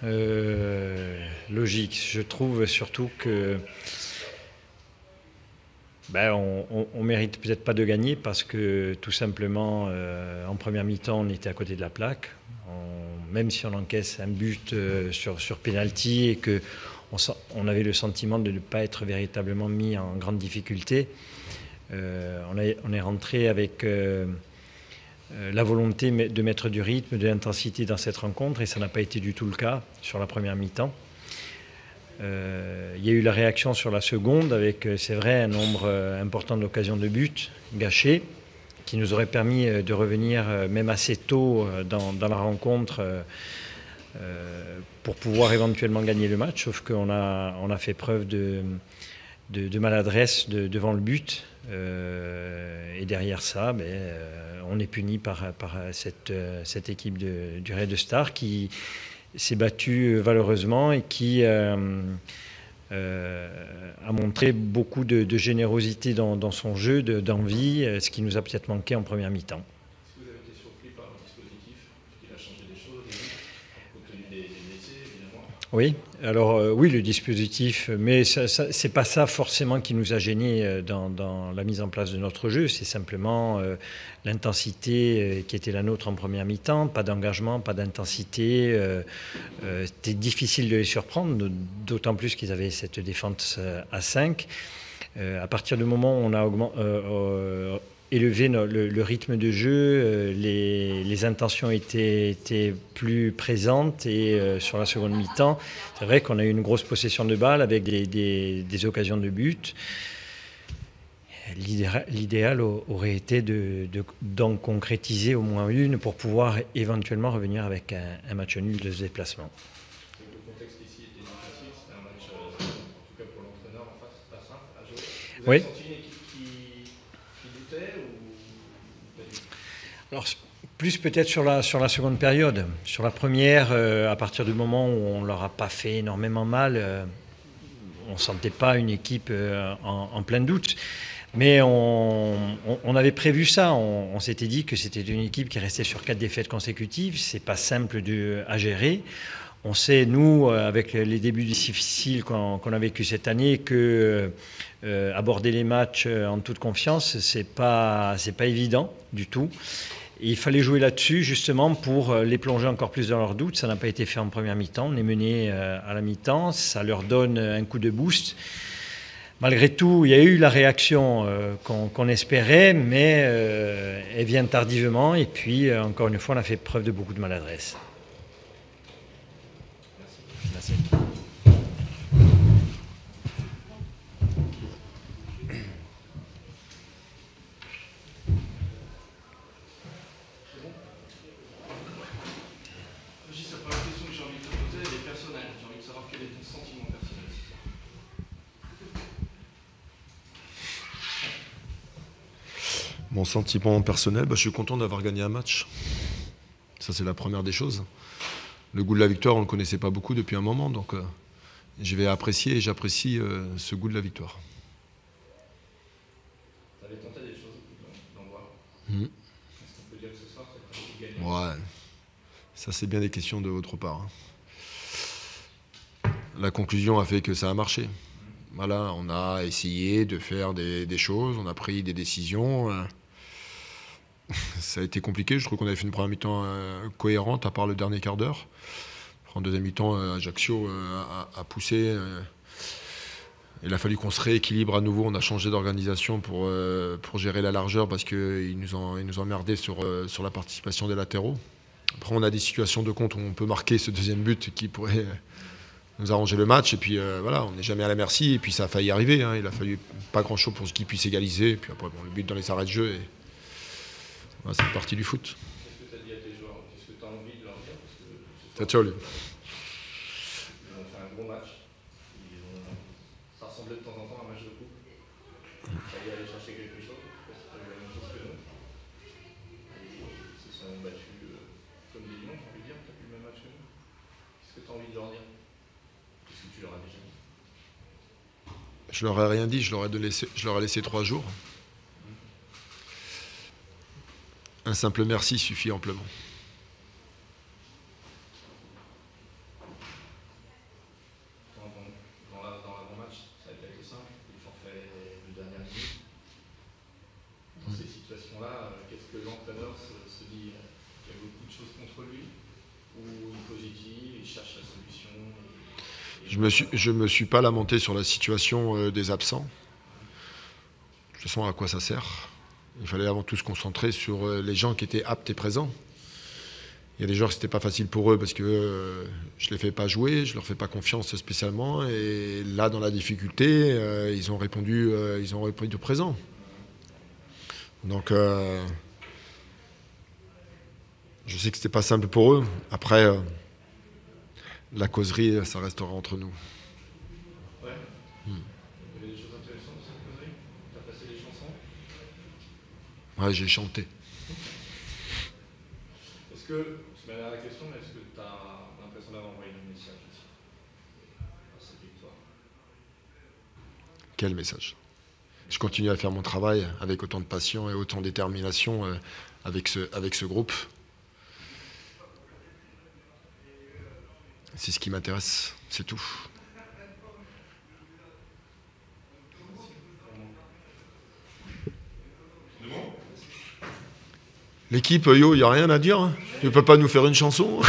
logique. Je trouve surtout que on mérite peut-être pas de gagner parce que tout simplement en première mi-temps on était à côté de la plaque. Même si on encaisse un but sur penalty et que on avait le sentiment de ne pas être véritablement mis en grande difficulté, on est rentré avec la volonté de mettre du rythme, de l'intensité dans cette rencontre, et ça n'a pas été du tout le cas sur la première mi-temps. Il y a eu la réaction sur la seconde avec, c'est vrai, un nombre important d'occasions de but gâchées qui nous aurait permis de revenir même assez tôt dans la rencontre pour pouvoir éventuellement gagner le match, sauf qu'on a fait preuve de maladresse devant le but. Et derrière ça, on est puni par cette équipe du Red Star qui s'est battue valeureusement et qui a montré beaucoup de générosité dans son jeu, d'envie, ce qui nous a peut-être manqué en première mi-temps. Est-ce que vous avez été surpris par le dispositif? Est-ce qu'il a changé des choses, compte tenu des blessés, évidemment? Oui, alors oui, le dispositif, mais c'est pas ça forcément qui nous a gênés dans la mise en place de notre jeu, c'est simplement l'intensité qui était la nôtre en première mi-temps, pas d'engagement, pas d'intensité, c'était difficile de les surprendre, d'autant plus qu'ils avaient cette défense à 5. À partir du moment où on a élevé le rythme de jeu, les intentions étaient plus présentes et sur la seconde mi-temps, c'est vrai qu'on a eu une grosse possession de balles avec des occasions de but. L'idéal aurait été d'en concrétiser au moins une pour pouvoir éventuellement revenir avec un match nul de ce déplacement. Le contexte ici était difficile, c'était un match, en tout cas pour l'entraîneur en face, pas simple à jouer. Vous avez senti une équipe qui doutait ou pas du tout? Alors, plus peut-être sur la seconde période. Sur la première, à partir du moment où on ne leur a pas fait énormément mal, on ne sentait pas une équipe en plein doute. Mais on avait prévu ça. On s'était dit que c'était une équipe qui restait sur 4 défaites consécutives. C'est pas simple à gérer. On sait, nous, avec les débuts difficiles qu'on a vécu cette année, que aborder les matchs en toute confiance, c'est pas évident du tout. Et il fallait jouer là-dessus justement pour les plonger encore plus dans leurs doutes. Ça n'a pas été fait en première mi-temps. On est mené à la mi-temps. Ça leur donne un coup de boost. Malgré tout, il y a eu la réaction qu'on espérait, mais elle vient tardivement. Et puis, encore une fois, on a fait preuve de beaucoup de maladresse. Merci. Régis, la première question que j'ai envie de te poser, elle est personnelle. J'ai envie de savoir quel est ton sentiment personnel ce soir. Mon sentiment personnel, je suis content d'avoir gagné un match. Ça, c'est la première des choses. Le goût de la victoire, on ne le connaissait pas beaucoup depuis un moment, donc je vais apprécier et j'apprécie ce goût de la victoire. Tu avais tenté des choses d'en voir. Est-ce qu'on peut dire que ce soir, c'est presque gagné? Ouais, ça c'est bien des questions de votre part. La conclusion a fait que ça a marché. Voilà, on a essayé de faire des choses, on a pris des décisions. Ça a été compliqué, je trouve qu'on avait fait une première mi-temps cohérente, à part le dernier quart d'heure. En deuxième mi-temps, Ajaccio a poussé. Il a fallu qu'on se rééquilibre à nouveau. On a changé d'organisation pour gérer la largeur parce qu'ils nous ont emmerdé sur la participation des latéraux. Après, on a des situations de compte où on peut marquer ce deuxième but qui pourrait nous arranger le match. Et puis voilà, on n'est jamais à la merci. Et puis ça a failli arriver. Il a fallu pas grand-chose pour qu'ils puissent égaliser. Et puis après, le but dans les arrêts de jeu. Et voilà, c'est une partie du foot. Qu'est-ce que tu as dit à tes joueurs? Qu'est-ce que tu as envie de leur dire? Parce que ils ont fait un gros match. Ça ressemblait de temps en temps à un match de coupe. Il fallait aller chercher quelque chose. Je sais pas si tu as eu la même chose que nous. Ils se sont battus comme des lions, j'ai envie de dire. Tu as vu le même match que nous. Qu'est-ce que tu as envie de leur dire? Qu'est-ce que tu leur as déjà dit? Je leur ai rien dit, je leur ai laissé 3 jours. Un simple merci suffit amplement. là, qu'est-ce que l'entraîneur se dit? Il y a beaucoup de choses contre lui, ou il est positif, il cherche la solution? Je me suis pas lamenté sur la situation des absents. De toute façon, à quoi ça sert? Il fallait avant tout se concentrer sur les gens qui étaient aptes et présents. Il y a des joueurs que c'était pas facile pour eux parce que je les fais pas jouer, je leur fais pas confiance spécialement. Et là, dans la difficulté, ils ont répondu présent. Donc, je sais que c'était pas simple pour eux. Après, la causerie, ça restera entre nous. Ouais. Il y avait des choses intéressantes sur cette causerie? Tu as passé des chansons? Ouais, j'ai chanté. Est-ce que, c'est ma dernière question, mais est-ce que tu as l'impression d'avoir envoyé un message aussi à cette victoire? Quel message? Je continue à faire mon travail avec autant de passion et autant de détermination avec ce groupe. C'est ce qui m'intéresse, c'est tout. L'équipe, yo, il n'y a rien à dire. Tu ne peux pas nous faire une chanson?